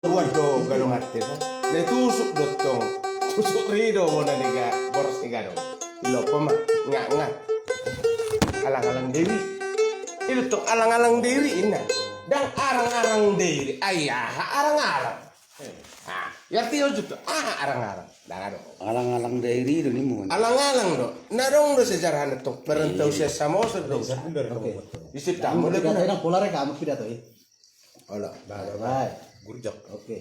Waduh, galong hati kan. Tusuk dotong. Tusuk rido mo na niga boros ni gano. Ilo pa ma nga. Alang-alang diri. Ilo tong alang-alang diri ina. Dan arang-arang diri. Ayah, arang-arang. Yarti yo juto. Arang-arang. Dangano. Alang-alang dairi do ni mo. Alang-alang do. Narong do sejarah na to. Perantau siya samosa do. Isip tamo Kamu na pidato nang polar kamu pidato eh. Ola. Bye. Gurjak. Oke.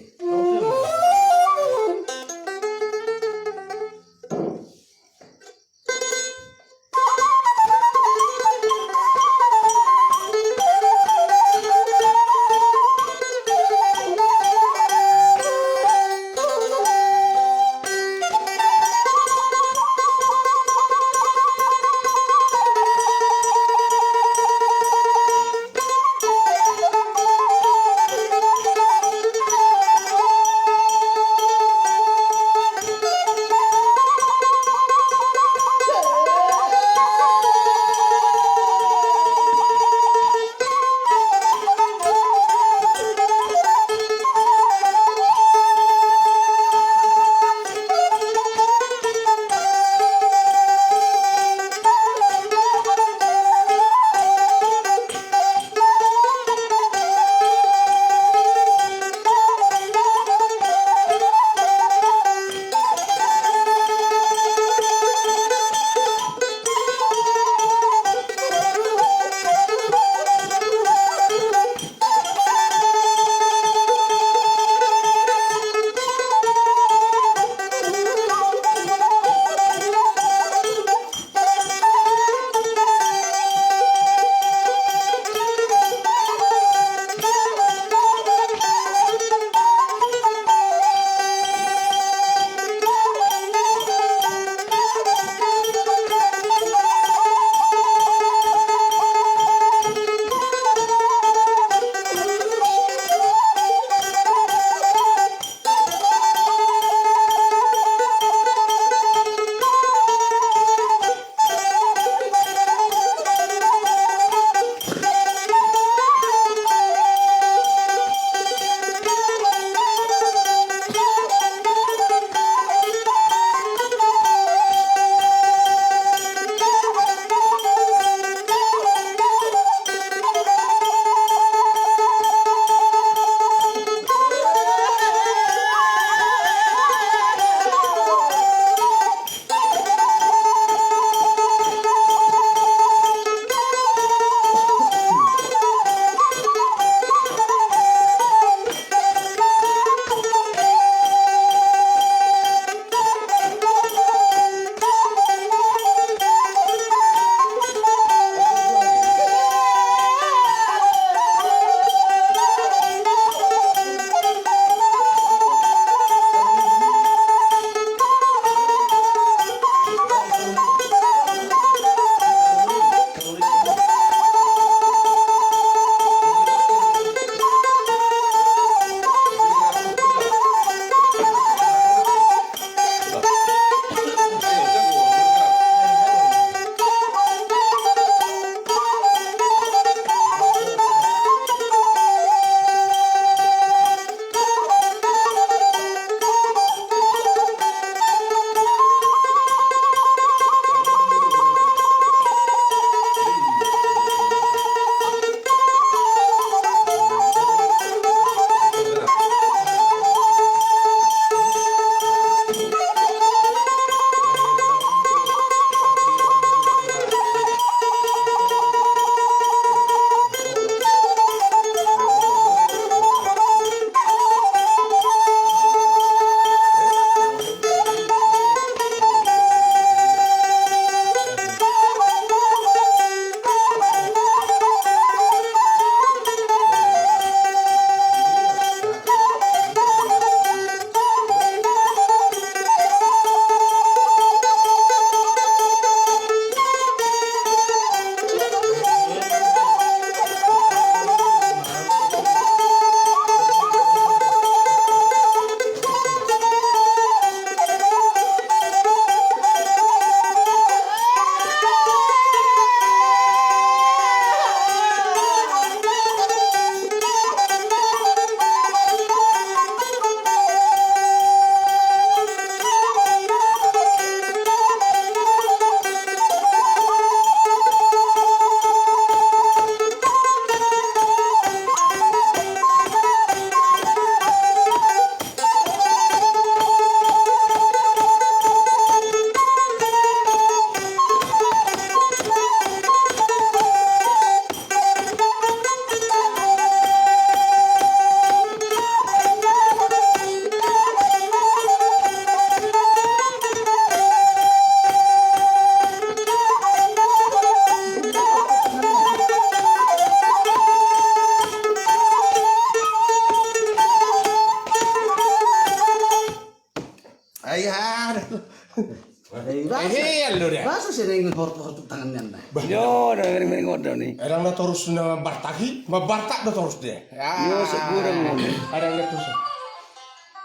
Lo deh. Masa sih nengin hortuk tangannya nah. Yo, dah ngering ngodo nih. Orang na terus na bartaki, mabartak na terus deh. Yo siguro ngono. Orang na terus.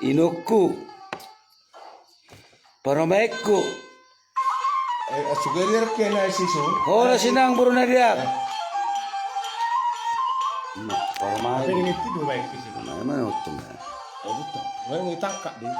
Inuku. Paromeku. Sugerir kaya na siso. Hola sinang buru na dia. Paromai. Pero ngiti do baik sih. Mana utun. Oh betul. Mereka ngitangka deh.